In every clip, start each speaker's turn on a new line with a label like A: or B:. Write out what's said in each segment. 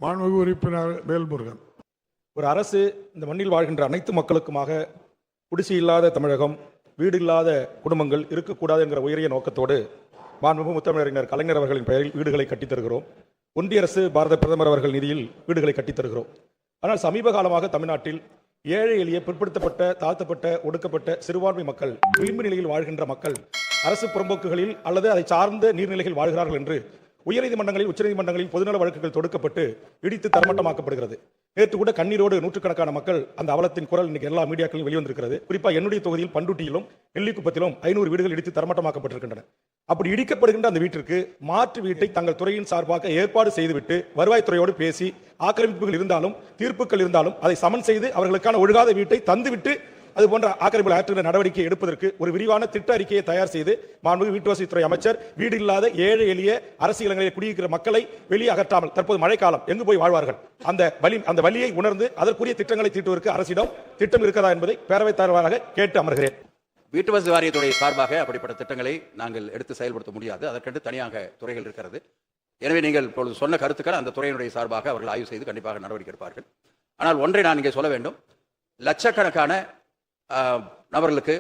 A: மாண்புமிகு உறுப்பினர் வேல்முருகன்.
B: ஒரு அரசு இந்த மண்ணில் வாழ்கின்ற அனைத்து மக்களுக்குமாக குடிசை இல்லாத தமிழகம், வீடு இல்லாத குடும்பங்கள் இருக்கக்கூடாது என்கிற உயரிய நோக்கத்தோடு மாண்புமிகு முத்தமிழறிஞர் கலைஞர் அவர்களின் பெயரில் வீடுகளை கட்டித் தருகிறோம். ஒன்றிய அரசு பாரத பிரதமர் அவர்கள் நிதியில் வீடுகளை கட்டித் தருகிறோம். ஆனால் சமீப காலமாக தமிழ்நாட்டில் ஏழை எளிய பிற்படுத்தப்பட்ட, தாழ்த்தப்பட்ட, ஒடுக்கப்பட்ட சிறுபான்மை மக்கள், விளிம்பு நிலையில் வாழ்கின்ற மக்கள் அரசு புறம்போக்குகளில் அல்லது அதை சார்ந்த நீர்நிலைகள் வாழ்கிறார்கள் என்று உயர்நீதிமன்றங்களில், உச்சநீதிமன்றங்களில் பொதுநல வழக்குகள் தொடுக்கப்பட்டு இடித்து தரமட்டமாக்கப்படுகிறது. நேற்று கூட கண்ணீரோடு நூற்றுக்கணக்கான மக்கள் அந்த அவலத்தின் குரல் இன்னைக்கு எல்லா மீடியாக்களிலும் வெளிவந்திருக்கிறது. குறிப்பாக என்னுடைய தொகுதியில் பண்டுட்டியிலும் நெல்லிக்குப்பத்திலும் 500 வீடுகள் இடித்து தரமட்டமாக்கப்பட்டிருக்கின்றன. அப்படி இடிக்கப்படுகின்ற அந்த வீட்டிற்கு மாற்று வீட்டை தங்கள் துறையின் சார்பாக ஏற்பாடு செய்துவிட்டு வருவாய்த்துறையோடு பேசி ஆக்கிரமிப்புகள் இருந்தாலும் தீர்ப்புகள் இருந்தாலும் அதை சமன் செய்து அவர்களுக்கான ஒழுகாத வீட்டை தந்துவிட்டு அது போன்ற ஆக்கிரமிப்புகள் ஆற்றுகிற நடவடிக்கை எடுப்பதற்கு ஒரு விரிவான திட்ட அறிக்கையை தயார் செய்து மாண்புமிகு வீட்டுவசதித்துறை அமைச்சர் வீடு இல்லாத ஏழை எளிய அரசியல் இடங்களில் குடியிருக்கிற மக்களை வெளியே அகற்றாமல், தற்போது மழைக்காலம், எங்கு போய் வாழ்வார்கள், அந்த வலியை உணர்ந்து அதற்குரிய திட்டங்களை தீட்டுவதற்கு அரசிடம் திட்டம் இருக்கிறதா என்பதை பேரவைத் தலைவராக கேட்டு அமர்கிறேன்.
C: வீட்டு வசதி வாரியத்துறை சார்பாக அப்படிப்பட்ட திட்டங்களை நாங்கள் எடுத்து செயல்படுத்த முடியாது. அதற்கென்று தனியாக துறைகள் இருக்கிறது. எனவே நீங்கள் இப்பொழுது சொன்ன கருத்துக்கள் அந்த துறையினுடைய சார்பாக அவர்கள் ஆய்வு செய்து கண்டிப்பாக நடவடிக்கை எடுப்பார்கள். ஆனால் ஒன்றை நான் இங்கே சொல்ல வேண்டும். லட்சக்கணக்கான நபர்களுக்கு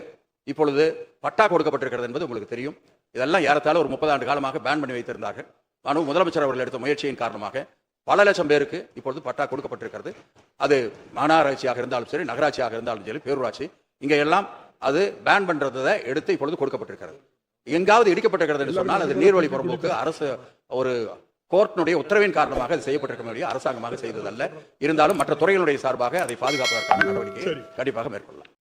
C: இப்பொழுது பட்டா கொடுக்கப்பட்டிருக்கிறது என்பது உங்களுக்கு தெரியும். இதெல்லாம் ஏறத்தாழ ஒரு 30 ஆண்டு காலமாக பேன் பண்ணி வைத்திருந்தார்கள். ஆனால் முதலமைச்சர் அவர்கள் எடுத்த முயற்சியின் காரணமாக பல லட்சம் பேருக்கு இப்பொழுது பட்டா கொடுக்கப்பட்டிருக்கிறது. அது மாநகராட்சியாக இருந்தாலும் சரி, நகராட்சியாக இருந்தாலும் சரி, பேரூராட்சி, இங்கே எல்லாம் அது பேன் பண்றதை எடுத்து இப்பொழுது கொடுக்கப்பட்டிருக்கிறது. எங்காவது இடிக்கப்பட்டிருக்கிறது என்று சொன்னால் அது நீர்வழி புறம்போக்கு அரசு ஒரு கோர்ட்டினுடைய உத்தரவின் காரணமாக அது செய்யப்பட்டிருக்க அரசாங்கமாக செய்ததல்ல. இருந்தாலும் மற்ற துறைகளுடைய சார்பாக அதை பாதுகாப்பதற்கான நடவடிக்கையை கண்டிப்பாக மேற்கொள்ளலாம்.